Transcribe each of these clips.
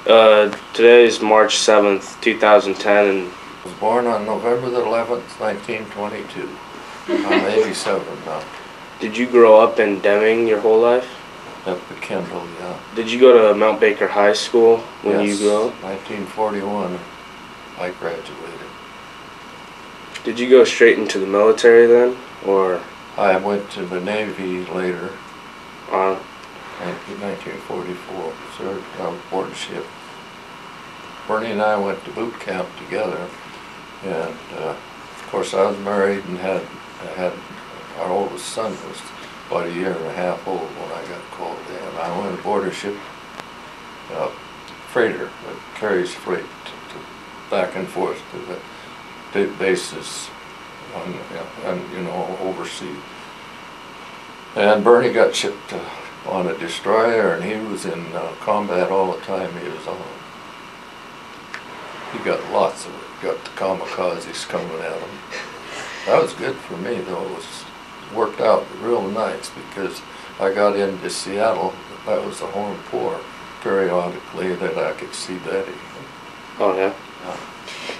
Today is March 7th, 2010, and I was born on November the 11th, 1922. I'm 87 now. did you grow up in Deming your whole life? At the Kendall, yeah. Did you go to Mount Baker High School when you grew up? 1941 I graduated. Did you go straight into the military then, or? I went to the Navy later, Uh, 1944, served on board ship. Bernie and I went to boot camp together, and of course I was married and had our oldest son was about a year and a half old when I got called in. I went aboard a ship, freighter that carries freight back and forth to the bases overseas. And Bernie got shipped on a destroyer, and he was in combat all the time he was on. He got lots of it. Got the kamikazes coming at him. That was good for me, though. It worked out real nice because I got into Seattle. That was the home port periodically that I could see Betty. oh yeah.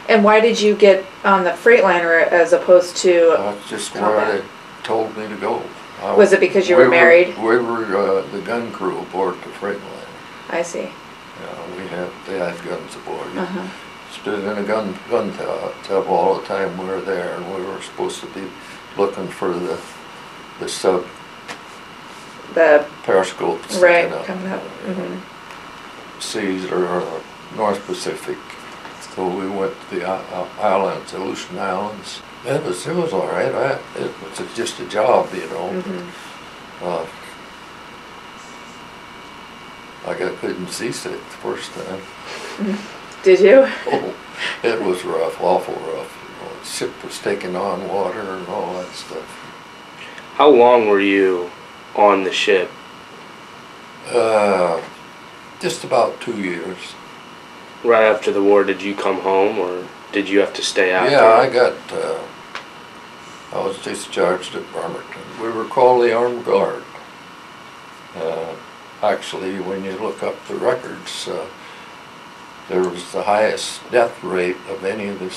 And why did you get on the Freightliner as opposed to That's just where they told me to go. Was it because you were married? We were the gun crew aboard the Freightliner. I see. They had guns aboard. Stood in a gun tub all the time we were there, and we were supposed to be looking for the sub periscopes coming up. Seas or North Pacific. So we went to the islands, Aleutian Islands. It was all right. It was just a job, you know. I couldn't seasick the first time. Did you? Oh, it was rough, awful rough. You know, the ship was taking on water and all that stuff. How long were you on the ship? Just about 2 years. Right after the war, did you come home, or did you have to stay out Yeah, there? I was discharged at Bremerton. We were called the Armed Guard. Actually, when you look up the records, there was the highest death rate of any of the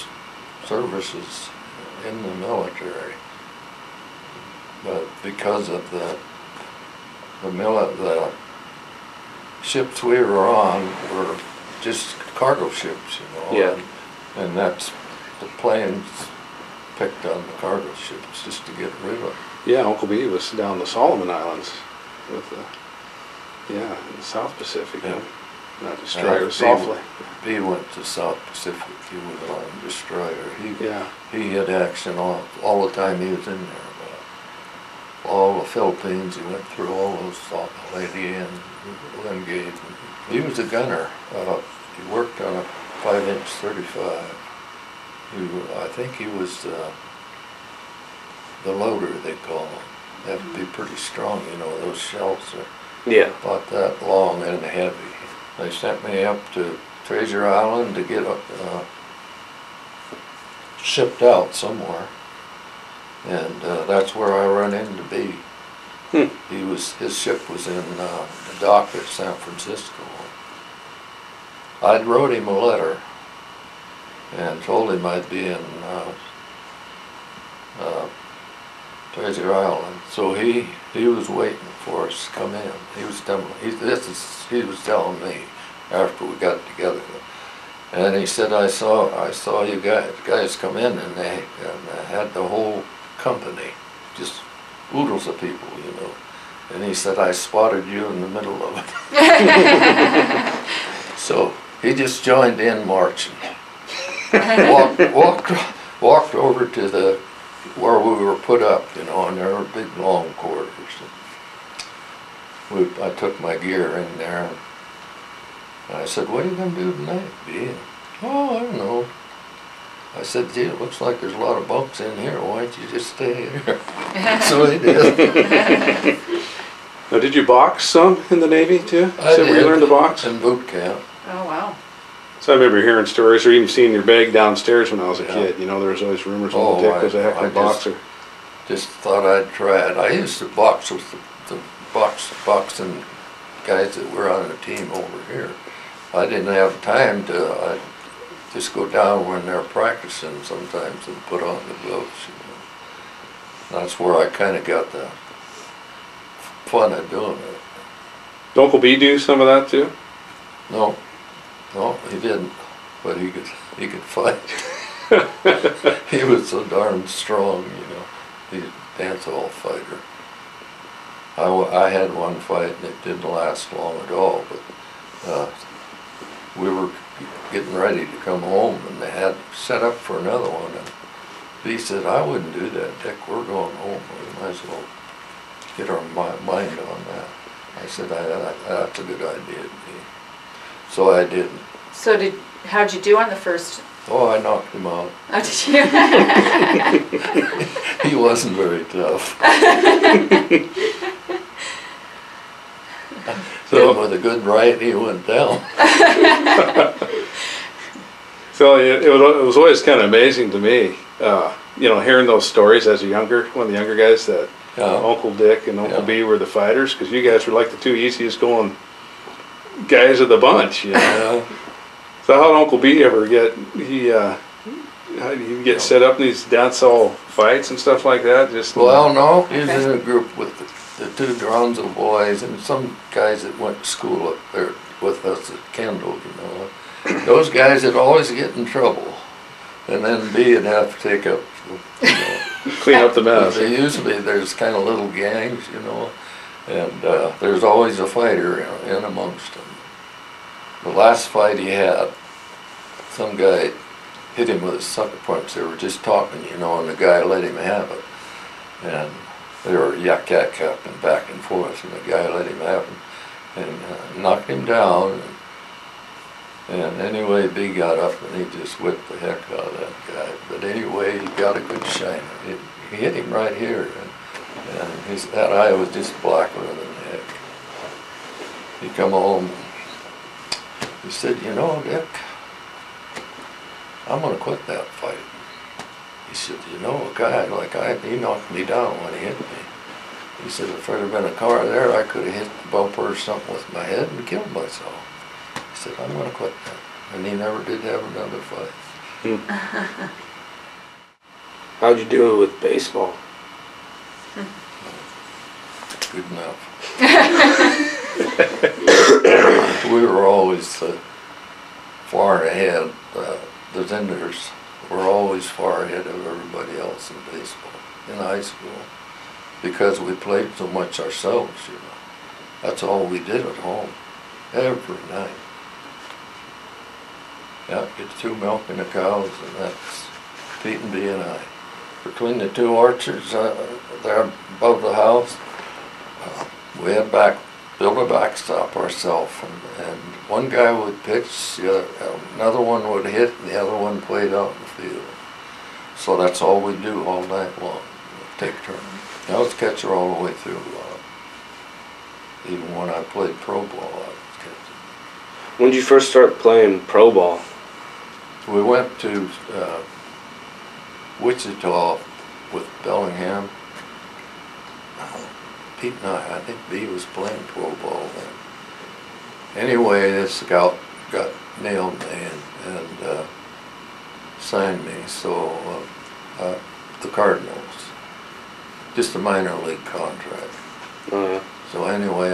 services in the military. But because of the ships we were on were just cargo ships, you know. Yeah. And that's the planes picked on the cargo ships just to get rid of them. Yeah, Uncle B was down the Solomon Islands with in the South Pacific. Yeah. Not destroyer, softly. B went to South Pacific. He was on a destroyer. He had action all the time he was in there. All the Philippines, he went through all those, Lady and Wingate. He was a gunner. He worked on a 5-inch 35. I think he was the loader, they call him. They have to be pretty strong, you know, those shells are about that long and heavy. They sent me up to Treasure Island to get shipped out somewhere. And that's where I run into B. His ship was in the dock at San Francisco. I'd wrote him a letter and told him I'd be in Treasure Island. So he was waiting for us to come in. He was telling me after we got together. And he said, I saw you guys come in, and they had the whole company, just oodles of people, you know. And he said, I spotted you in the middle of it. So he just joined in marching. Walked over to where we were put up, you know, and there were big long corridors. I took my gear in there, and I said, what are you going to do tonight, B? Oh, I don't know. I said, gee, it looks like there's a lot of bunks in here. Why don't you just stay here? So he did. Now, did you box some in the Navy, too? I did. You learned to box? In boot camp. Oh, wow. So I remember hearing stories, or even seeing your bag downstairs when I was a kid. You know, there was always rumors on the dick was a heck of a boxer. Just thought I'd try it. I used to box with the boxing guys that were on the team over here. I didn't have time to, I just go down when they're practicing sometimes and put on the gloves, you know. That's where I kind of got the fun of doing it. Did Uncle B do some of that too? No, no, he didn't, but he could fight. He was so darn strong, you know. He's a dance-hall fighter. I had one fight and it didn't last long at all, but we were getting ready to come home and they had set up for another one, and B said, I wouldn't do that, Dick, we're going home, we might as well get our mind on that. I said, that's a good idea, B. So I didn't. So how'd you do on the first? Oh, I knocked him out. Oh, did you? He wasn't very tough. So with a good right, he went down. So it was always kind of amazing to me, you know, hearing those stories as one of the younger guys, that Uncle Dick and Uncle B were the fighters, because you guys were like the two easiest going guys of the bunch, you know. So how did Uncle B ever get, how did he get set up in these dance-hall fights and stuff like that? Well, no, he was in a group with the two Dronzo boys and some guys that went to school up there with us at Kendall, you know. Those guys would always get in trouble, and then B would have to take up, you know, clean up the mess. Usually there's kind of little gangs, you know, and there's always a fighter in amongst them. The last fight he had, some guy hit him with a sucker punch. They were just talking, you know, and the guy let him have it. And they were yak-yak-yapping back and forth, and the guy let him have it and knocked him down. And anyway, B got up and he just whipped the heck out of that guy. But anyway, he got a good shine. He hit him right here, and that eye was just blacker than the heck. He come home. He said, you know, Dick, I'm going to quit that fight. He said, you know, a guy like he knocked me down when he hit me. He said, if there had been a car there, I could have hit the bumper or something with my head and killed myself. He said, I'm going to quit that. And he never did have another fight. How'd you do it with baseball? Good enough. We were always far ahead. The Zenders were always far ahead of everybody else in baseball in high school, because we played so much ourselves, you know. That's all we did at home, every night. Yeah, get through milking the cows, and that's Pete and B and I. Between the two orchards there above the house, we had built a backstop ourselves, and one guy would pitch, another one would hit, and the other one played out in the field. So that's all we do all night long, take turns. I was catcher all the way through. Even when I played pro ball, I was catcher. When did you first start playing pro ball? We went to Wichita with Bellingham. Pete and I think B was playing pro ball then. Anyway, this scout got nailed me and signed me, so the Cardinals, just a minor league contract. So anyway,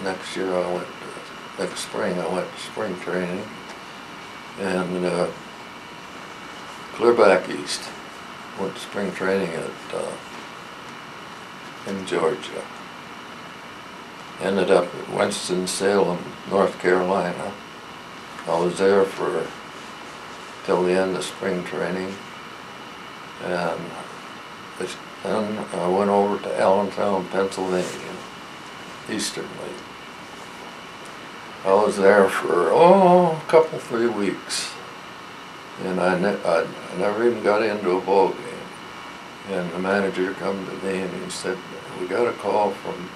next spring I went to spring training, and clear back east. Went to spring training in Georgia. Ended up at Winston-Salem, North Carolina. I was there till the end of spring training, and then I went over to Allentown, Pennsylvania, Eastern League. I was there for a couple, 3 weeks, and I never even got into a ball game. And the manager come to me and he said, we got a call from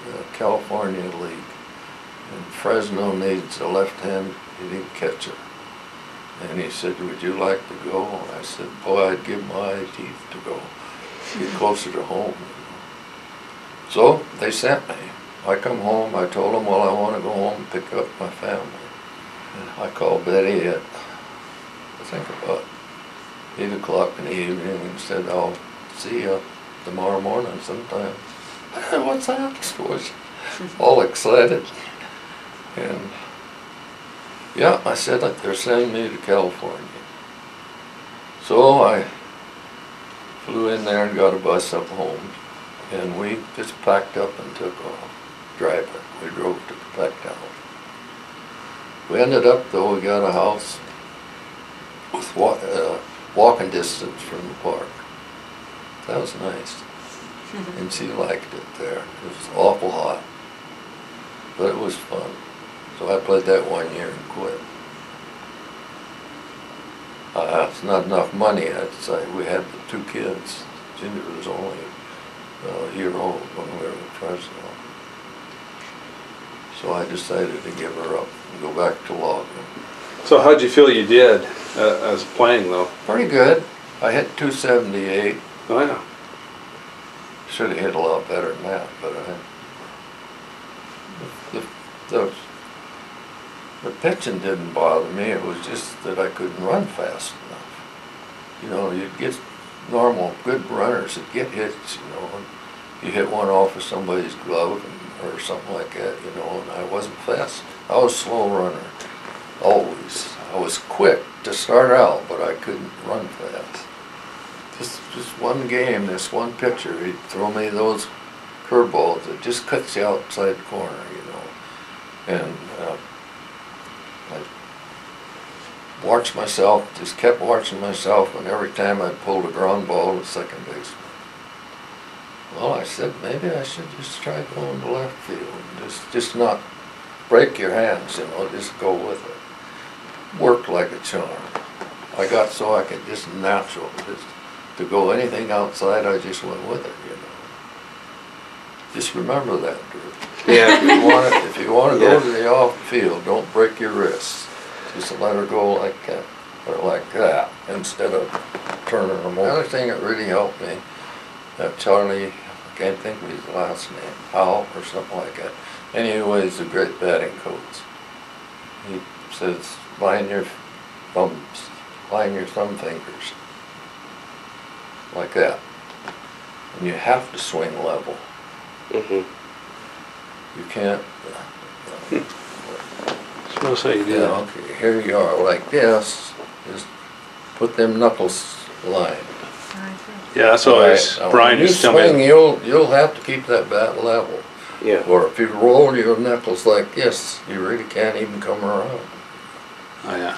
the California League, and Fresno needs a left-handed catcher. And he said, would you like to go? And I said, boy, I'd give my teeth to go, get closer to home. So they sent me. I come home, I told them, well, I want to go home and pick up my family. I called Betty at, I think about 8 o'clock in the evening and said, I'll see you tomorrow morning sometime. What's that? She was all excited. And yeah, I said that they're sending me to California. So I flew in there and got a bus up home, and we just packed up and took off, driving. We drove back down. We ended up, though, we got a house with walking distance from the park. That was nice. And she liked it there. It was awful hot, but it was fun. So I played that 1 year and quit. It's not enough money. We had the 2 kids. Ginger was only a year old when we were in Fresno. So I decided to give her up and go back to logging. So how'd you feel you did as playing though? Pretty good. I hit 278. Oh yeah. Should have hit a lot better than that, but the pitching didn't bother me. It was just that I couldn't run fast enough. You know, you'd get normal, good runners that get hits, you know, and you hit one off of somebody's glove or something like that, you know, and I wasn't fast. I was a slow runner, always. I was quick to start out, but I couldn't run fast. Just one game, this one pitcher, he'd throw me those curveballs that just cuts you outside the corner, you know. And I watched myself, just kept watching myself, and every time I pulled a ground ball to second baseman. Well, I said, maybe I should just try going to left field, and just not break your hands, you know, just go with it. Worked like a charm. I got so I could just natural, just to go anything outside, I just went with it, you know. Just remember that, Drew. Yeah. If you want to go to the off field, don't break your wrists. Just let her go like that, or like that, instead of turning them over. The other thing that really helped me, Charlie, I can't think of his last name, Howell or something like that. Anyway, he's a great batting coach. He says, line your thumb fingers, like that. And you have to swing level. You can't. Suppose how you do that. Okay, here you are, like this. Just put them knuckles lined. Yeah, that's what Brian used to tell swing, me. you'll have to keep that bat level. Yeah. Or if you roll your knuckles like this, you really can't even come around. Oh yeah.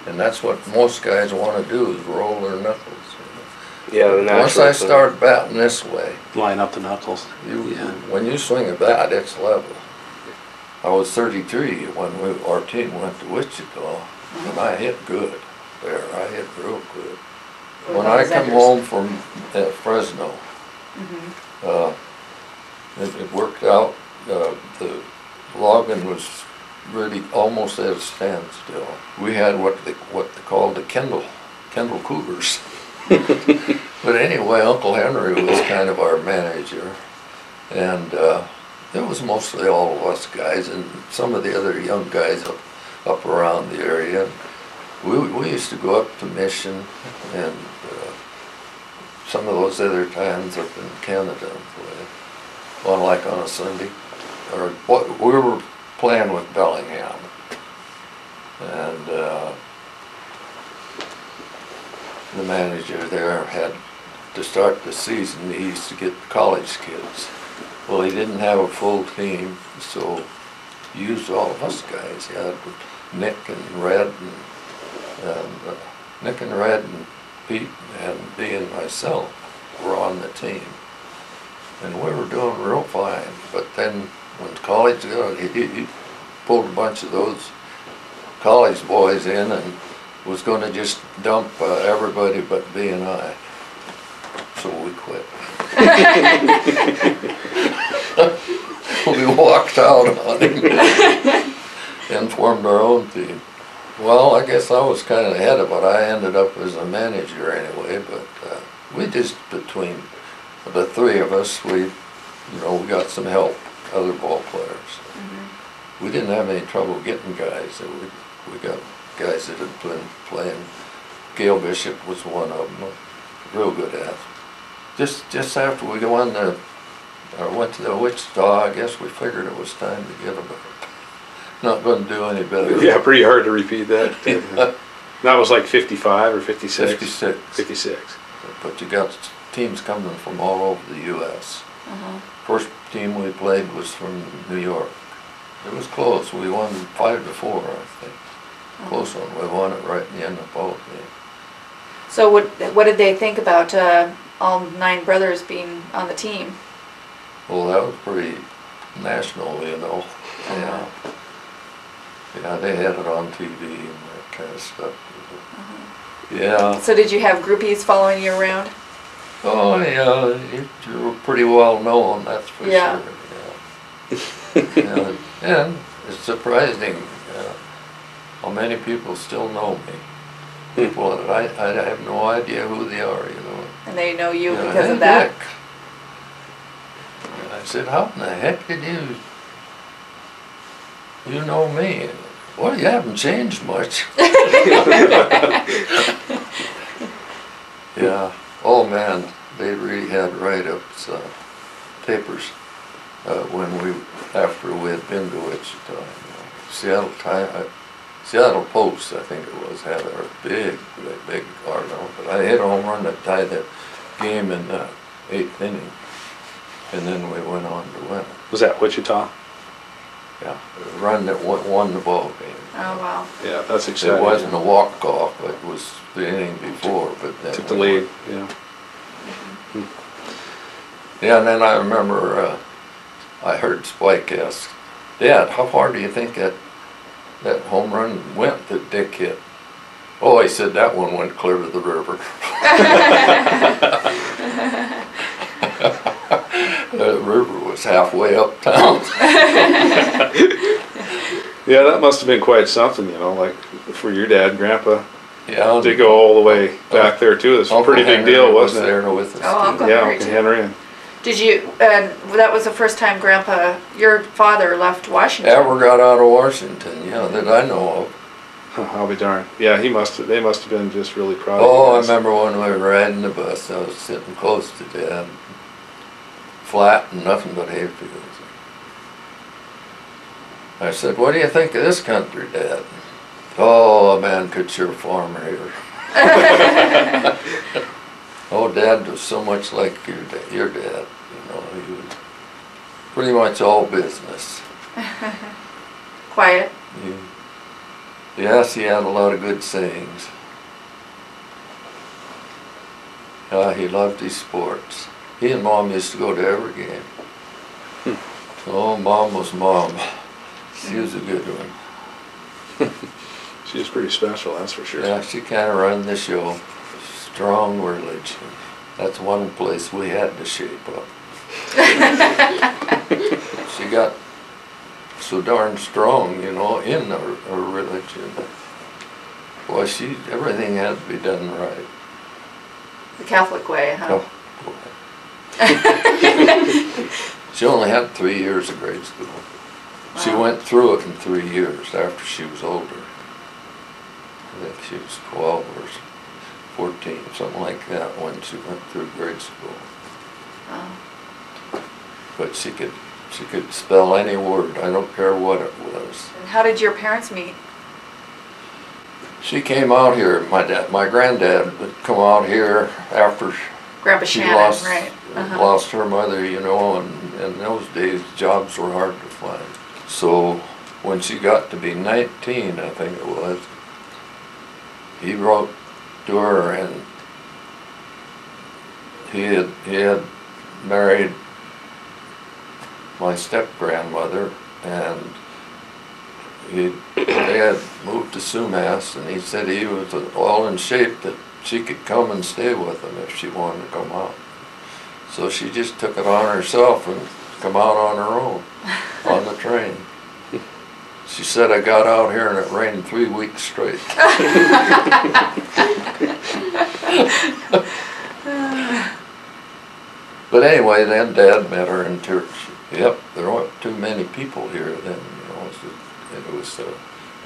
And that's what most guys want to do, is roll their knuckles. Yeah, the natural Once I thing. start batting this way, Line up the knuckles. when you swing a bat, it's level. I was 33 when our team went to Wichita, and I hit good there. I hit real good. When I come home from Fresno, it worked out. The logging was really almost at a standstill. We had what they called the Kendall Cougars. But anyway, Uncle Henry was kind of our manager, and it was mostly all of us guys and some of the other young guys up around the area. We used to go up to Mission and some of those other times up in Canada, like on a Sunday. Or we were playing with Bellingham, and the manager there had to start the season. He used to get college kids. Well, he didn't have a full team, so he used all of us guys. He had Nick and Red and Pete and Dee and myself were on the team, and we were doing real fine. But then when college got, he pulled a bunch of those college boys in and was going to just dump everybody but B and I. So we quit. We walked out on him and formed our own team. Well, I guess I was kind of ahead of it. I ended up as a manager anyway, but we just, between the three of us, we got some help, other ball players. we didn't have any trouble getting guys. We got guys that had been playing. Gail Bishop was one of them, real good athlete. Just after we went to the Wichita, I guess we figured it was time to get them. Not going to do any better. Yeah, pretty hard to repeat that. That was like 55 or 56? 56. 56. But you got teams coming from all over the U.S. First team we played was from New York. It was close. We won 5-4, I think. Close one. We won it right in the end of the ball game. So what did they think about all 9 brothers being on the team? Well, that was pretty national, you know. Yeah. Yeah, they had it on TV and that kind of stuff. Yeah. So did you have groupies following you around? Oh, yeah. You were pretty well known, that's for sure. Yeah. And it's surprising how many people still know me. People that I have no idea who they are, you know. And they know you because of that? Dick. And I said, how in the heck did you know me? Well, you haven't changed much. Yeah. Oh man, they really had write-ups, papers, after we had been to Wichita. Seattle Post, I think it was, had a big article. But I hit a home run that tied that game in the 8th inning, and then we went on to win it. Was that Wichita? Yeah, the run that won the ball game. Oh wow. Yeah, that's exciting. It wasn't a walk-off, but it was the inning before. But then took the lead, yeah. Yeah, and then I remember I heard Spike ask, Dad, how far do you think that home run went that Dick hit? Oh, he said that one went clear to the river. The river was halfway uptown. Yeah, that must have been quite something, you know, like for your dad, Grandpa. Yeah. To go all the way back there too. It's a pretty big deal, wasn't it? There with us. Oh, Uncle Yeah, Henry Uncle too. Henry. Did you, that was the first time Grandpa, your father, left Washington? Ever got out of Washington, yeah, that I know of. I'll be darned. Yeah, they must have been just really proud Oh, of I you guys. remember when we were riding the bus, I was sitting close to Dad. Flat and nothing but hayfields. I said, what do you think of this country, Dad? Oh, a man could sure farm here. Oh, Dad was so much like your dad, you know, he was pretty much all business. Quiet? Yes, he had a lot of good sayings. He loved his sports. He and Mom used to go to every game. Oh, Mom was Mom. She was a good one. She was pretty special, that's for sure. Yeah, she kind of ran the show. Strong religion. That's one place we had to shape up. She got so darn strong, you know, in her religion. Boy, everything had to be done right. The Catholic way, huh? Oh, she only had 3 years of grade school. Wow. She went through it in 3 years after she was older. I think she was 12 or 14, something like that, when she went through grade school. Wow. But she could spell any word. I don't care what it was. And how did your parents meet? She came out here. My granddad would come out here after Grandpa she Shannon, lost, right? lost her mother, you know, and in those days jobs were hard to find. So when she got to be 19, I think it was, he wrote to her, and he had married my step-grandmother, and they had moved to Sumas, and he said he was all in shape that she could come and stay with him if she wanted to come out. So she just took it on herself and come out on her own on the train. She said, I got out here and it rained 3 weeks straight. But anyway, then Dad met her in church. Yep, there weren't too many people here then, you know. It was the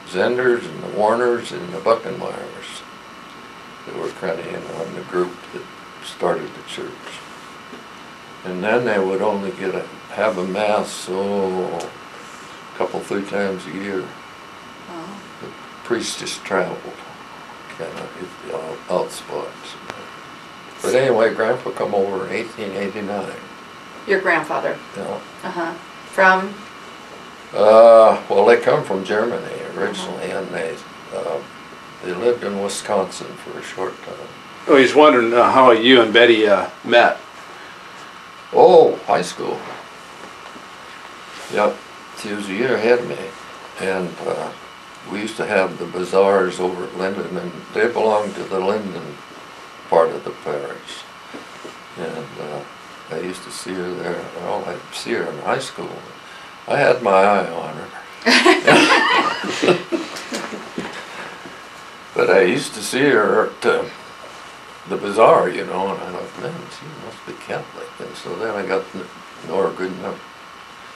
Zenders and the Warners and the Buckenmeyers that were kind of in on the group that started the church. And then they would only have a mass, a couple, 3 times a year. Oh. The priest just traveled, kind of hit the out spots. But anyway, Grandpa come over in 1889. Your grandfather? Yeah. Uh-huh. From? Well, they come from Germany originally, and they lived in Wisconsin for a short time. Oh, he's wondering how you and Betty met. Oh, high school. Yep, she was a year ahead of me, and we used to have the bazaars over at Linden, and they belonged to the Linden part of the parish. And I used to see her there. Well, I'd see her in high school. I had my eye on her. But I used to see her at the bazaar, you know, and I thought, man, she must be Catholic. And so then I got to know her good enough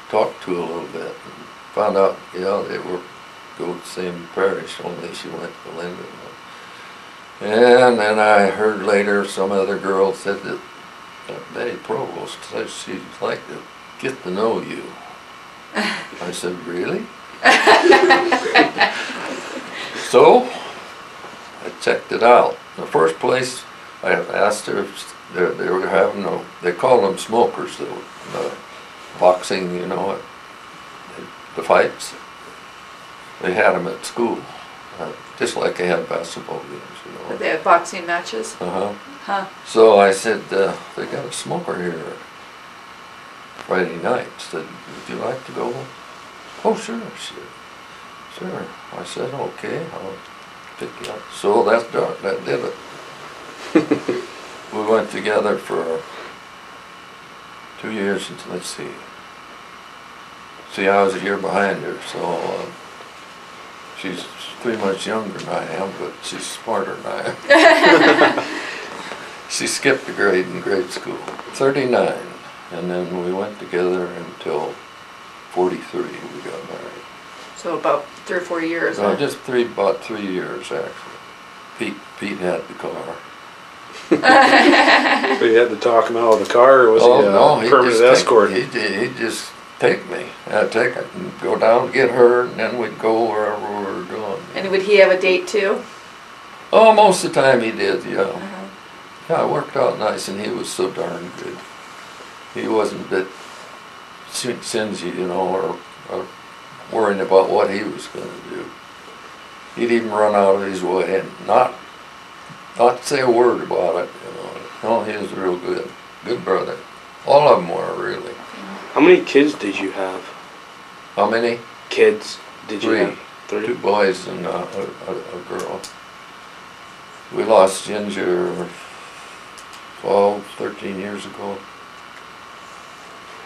to talk to her a little bit, and found out, yeah, they go to the same parish, only she went to Linden. And then I heard later some other girl said that Betty Provost said she'd like to get to know you. I said, really? So I checked it out. The first place I asked her if they were having they call them smokers, the boxing, you know, the fights. They had them at school, just like they had basketball games, you know. They had boxing matches? Uh-huh. Huh. So I said, they got a smoker here Friday night. Said, would you like to go? Oh, sure, she said. Sure. I said, okay, I'll pick you up. So that did it. We went together for 2 years until, let's see. See, I was a year behind her, so she's 3 months younger than I am, but she's smarter than I am. She skipped a grade in grade school, 39, and then we went together until 43, we got married. So about 3 or 4 years, No, huh? just about 3 years, actually. Pete had the car. But you had to talk him out of the car, or was he a permanent escort? He'd just take me. I'd take it and go down, get her, and then we'd go wherever we were going. And would he have a date too? Oh, most of the time he did, yeah. Uh-huh. Yeah, it worked out nice, and he was so darn good. He wasn't a bit stingy, you know, or worrying about what he was going to do. He'd even run out of his way and not say a word about it, you know. No, he was real good brother. All of them were, really. How many kids did you have? How many? Kids did you 3. have? 3? 2 boys and a girl. We lost Ginger 12, 13 years ago.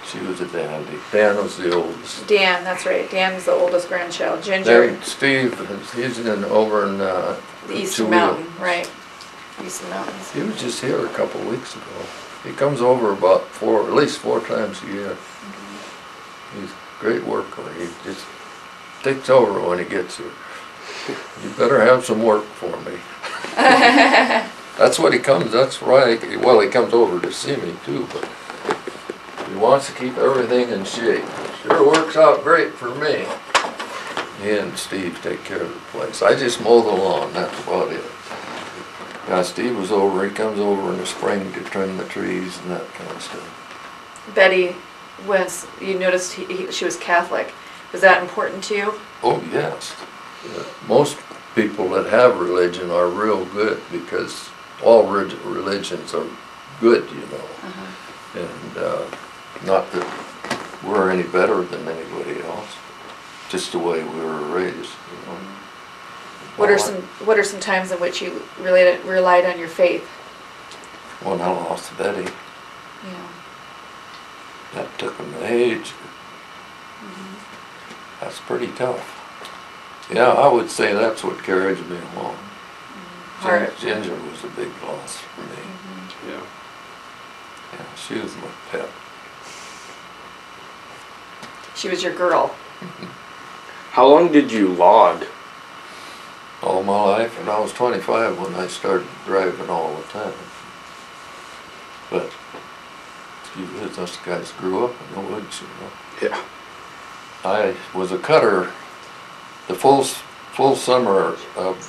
She was a dandy. Dan was the oldest. Dan, that's right. Dan was the oldest grandchild. Ginger, Then Steve, he's over in the Eastern Cheweel. Mountain, right. Eastern Mountains. He was just here a couple of weeks ago. He comes over about at least 4 times a year. Mm-hmm. He's a great worker. He just takes over when he gets here. You better have some work for me. That's what he comes, that's right. Well, he comes over to see me too, but he wants to keep everything in shape. Sure works out great for me. He and Steve take care of the place. I just mow the lawn, that's about it. Now, Steve was over, he comes over in the spring to trim the trees and that kind of stuff. Betty you noticed she was Catholic. Was that important to you? Oh, yes. Most people that have religion are real good because all religions are good, you know. Uh-huh. And not that we're any better than anybody else, just the way we were raised, you know. What are some times in which you relied on your faith? When I lost Betty, Yeah. that took an age. Mm-hmm. That's pretty tough. Yeah, I would say that's what carried me along. Hard. Ginger was a big loss for me. Mm-hmm. Yeah. Yeah, she was my pet. She was your girl. How long did you log? All my life, and I was 25 when I started driving all the time. But us guys grew up in the woods, you know. Yeah. I was a cutter the full summer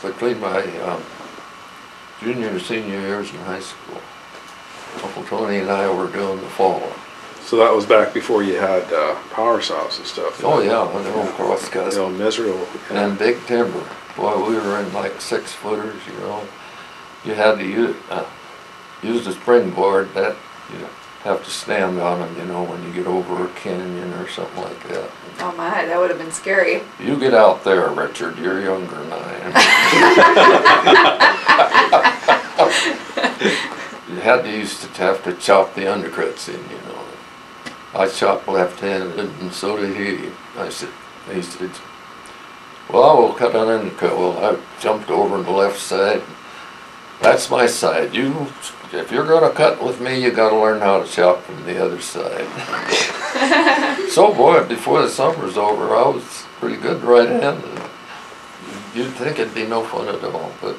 between my junior and senior years in high school. Uncle Tony and I were doing the fall. So that was back before you had power saws and stuff. Oh yeah, and the old cross cuts. You know, miserable. And then big timber. Boy, we were in like 6-footers, you know. You had to use the springboard. That you have to stand on them, you know, when you get over a canyon or something like that. Oh my, that would have been scary. You get out there, Richard. You're younger than I am. You had to have to chop the undercuts in, you know. I chopped left-handed, and so did he. He said, well, I will cut an undercut. Well, I jumped over on the left side. That's my side. If you're going to cut with me, you got to learn how to chop from the other side. So, boy, before the summer's over, I was pretty good right-handed. You'd think it'd be no fun at all, but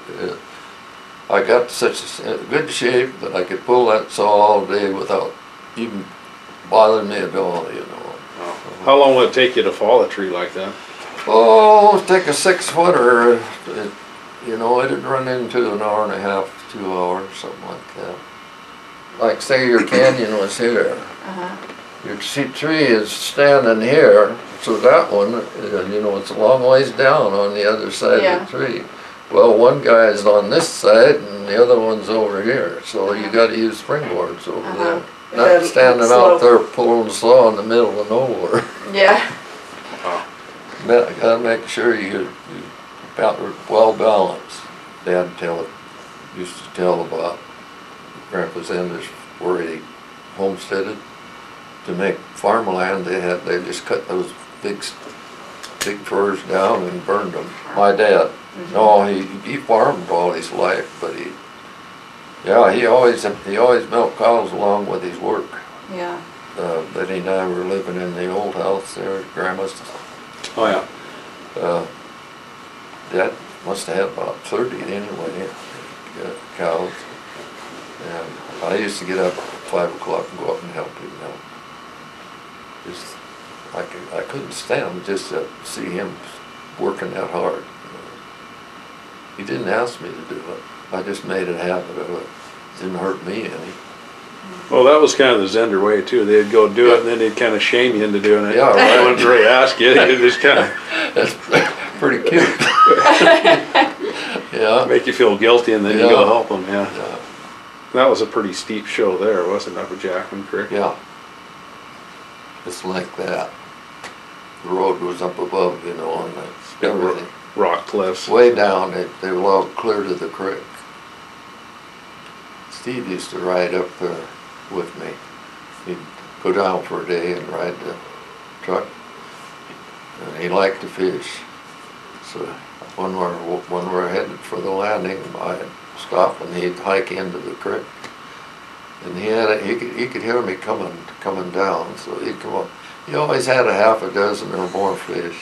I got such a good shape that I could pull that saw all day without even bothering me at all, you know. Wow. How long would it take you to fall a tree like that? Oh, take a 6-footer, you know, it'd run into an hour and a half, 2 hours, something like that. Like say your canyon was here. Your tree is standing here, so that one, you know, it's a long ways down on the other side of the tree. Well, one guy is on this side and the other one's over here, so you got to use springboards over there. Not standing out there pulling the saw in the middle of nowhere. Yeah. You got to make sure you're well balanced. Dad used to tell about Gramps Zender's where he homesteaded. To make farmland, they just cut those big firs down and burned them. My dad, no, he farmed all his life, but he always milked cows along with his work. Yeah. Betty and I were living in the old house there at Grandma's. Oh yeah. Dad must have had about 30 anyway, cows. And I used to get up at 5 o'clock and go up and help him milk. Just, I couldn't stand just to see him working that hard. He didn't ask me to do it. I just made a habit of it. It didn't hurt me any. Well, that was kind of the Zender way too. They'd go do it, and then they'd kind of shame you into doing it. Yeah, right. They wouldn't really ask you. They'd just kind of That's pretty cute. Yeah. make you feel guilty, and then you go help them. Yeah. Yeah. That was a pretty steep show there, wasn't it, up at Jackman Creek? Yeah. Just like that. The road was up above, you know, and everything. Rock cliffs. Way down, they were all clear to the creek. Steve used to ride up there with me. He'd go down for a day and ride the truck. And he liked to fish. So when we're headed for the landing, I'd stop and he'd hike into the creek. And he could hear me coming down, so he'd come up. He always had a half a dozen or more fish.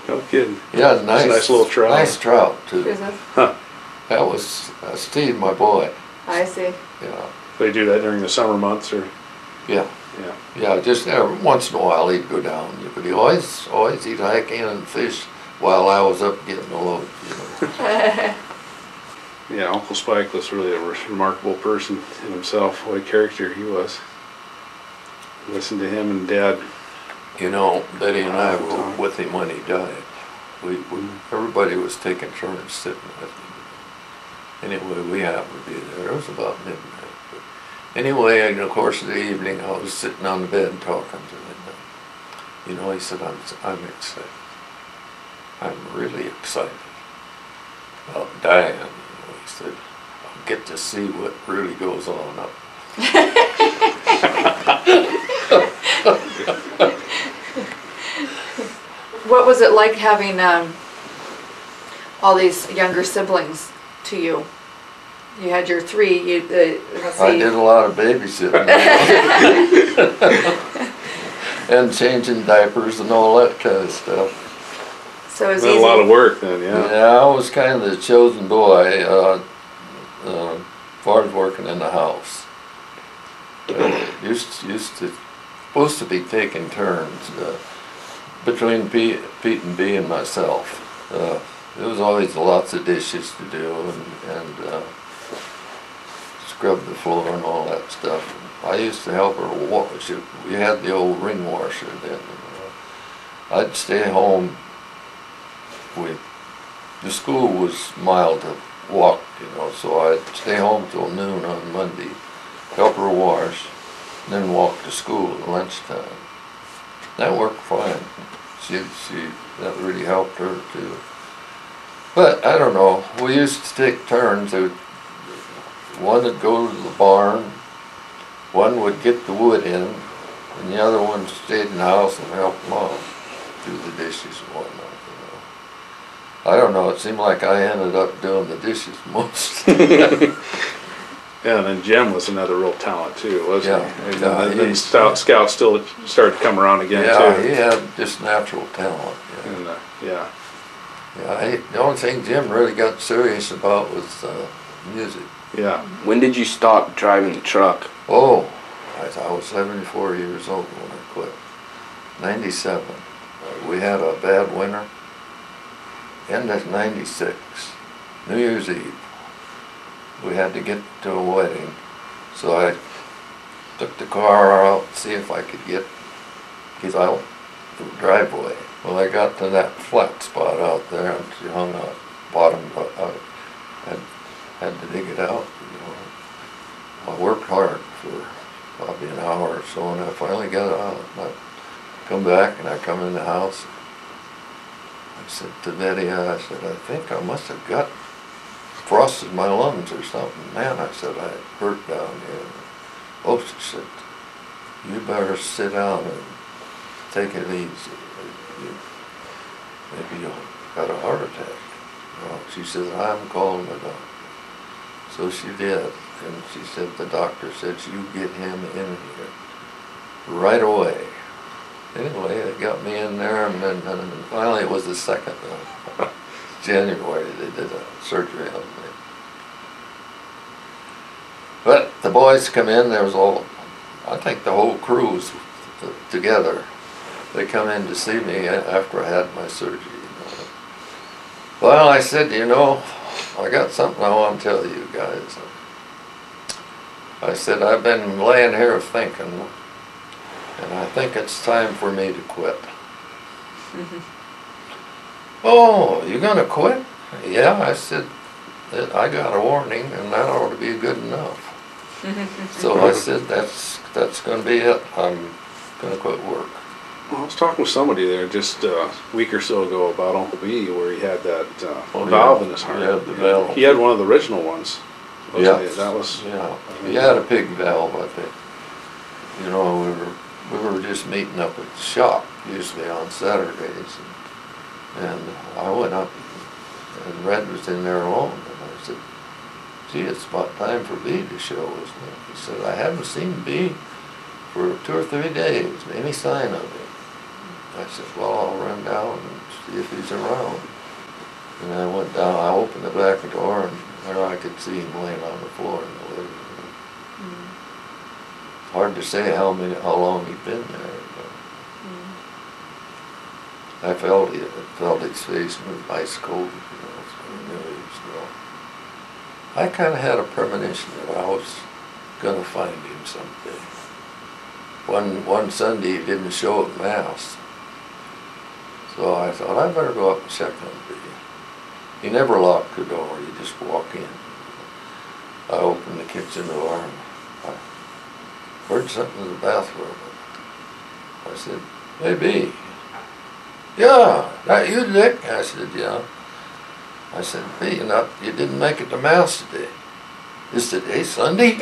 No kidding. Yeah, nice little trout. Nice trout too. Is it? Huh. That was Steve, my boy. I see. Yeah. They do that during the summer months, or Yeah. yeah. Yeah, just every once in a while he'd go down, but he always he'd hike in and fish while I was up getting the load, you know. Yeah, Uncle Spike was really a remarkable person in himself. What a character he was. Listen to him and Dad. You know, Betty and I were with him when he died. Everybody was taking turns sitting with him. Anyway, we happened to be there. It was about midnight. But anyway, in the course of the evening, I was sitting on the bed talking to him. You know, he said, I'm excited. I'm really excited about dying. You know, he said, I'll get to see what really goes on up. What was it like having all these younger siblings to you? You had your three. Let's see. I did a lot of babysitting. And changing diapers and all that kind of stuff. So it was That's easy. a lot of work then, yeah. Yeah, I was kind of the chosen boy, as far as working in the house. Used to supposed to be taking turns between Pete and B and myself. There was always lots of dishes to do and scrub the floor and all that stuff. I used to help her wash. We had the old ring washer then. I'd stay home. The school was mile to walk, so I'd stay home till noon on Monday, help her wash, and then walk to school at lunchtime. That worked fine. That really helped her too. But I don't know. We used to take turns. One would go to the barn, one would get the wood in, and the other one stayed in the house and helped Mom do the dishes and whatnot. I don't know. It seemed like I ended up doing the dishes most. Yeah, and then Jim was another real talent too, wasn't he? Yeah, And then Scout still started to come around again too. Yeah, he had just natural talent. Yeah. And, yeah. Yeah, the only thing Jim really got serious about was music. Yeah. When did you stop driving the truck? Oh, I was 74 years old when I quit. 97. We had a bad winter. End of 96. New Year's Eve. We had to get to a wedding. So I took the car out to see if I could get out the driveway. Well, I got to that flat spot out there and she hung out, bottom out. Had to dig it out. I worked hard for probably an hour or so, and I finally got it out. And I come back and I come in the house. I said to Betty, I think I must have got frosted my lungs or something. Man, I said, I hurt down here. Oh, she said, you better sit down and take it easy. Maybe you got a heart attack. Well, she said, I'm calling the doctor. So she did, and she said, the doctor said, you get him in here right away. Anyway, they got me in there, and then finally it was the 2nd of January they did a surgery on me. But the boys come in, there was I think the whole crew was together. They come in to see me after I had my surgery. Well, I said, I got something I want to tell you guys. I said, I've been laying here thinking, and I think it's time for me to quit. Oh, you're going to quit? Yeah, I said, I got a warning, and that ought to be good enough. So I said, that's going to be it. I'm going to quit work. Well, I was talking with somebody there just a week or so ago about Uncle B, where he had that valve in his heart. Yeah, the valve. He had one of the original ones. Yeah, That was. Yeah, he had a pig valve, I think. We were just meeting up at the shop usually on Saturdays, and I went up, and Red was in there alone, and I said, "Gee, it's about time for B to show, isn't it?" He said, "I haven't seen B for 2 or 3 days. Any sign of him?" I said, "Well, I'll run down and see if he's around." And I went down, I opened the back door, and there I could see him laying on the floor in the living room. It's hard to say how long he'd been there. I felt his face, and it was ice cold, so I knew he was gone. I kind of had a premonition that I was going to find him someday. One Sunday he didn't show at Mass. So I thought, I better go up and check on him. He never locked the door, you just walk in. I opened the kitchen door and I heard something in the bathroom. I said, "Hey, B." "Yeah, that you, Dick?" I said, "Yeah." I said, "B, you didn't make it to Mass today." "Is today Sunday?"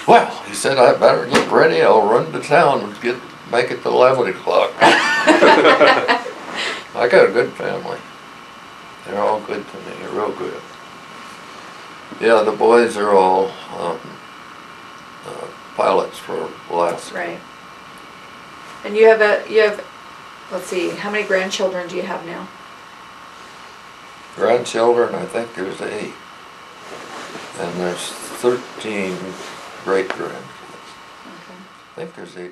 Well, he said, "I better get ready. I'll run to town and make it to 11 o'clock. I got a good family. They're all good to me, real good. Yeah, the boys are all pilots for Alaska. Right. And you have let's see, how many grandchildren do you have now? Grandchildren, I think there's 8. And there's 13 great-grandkids. Okay. I think there's 8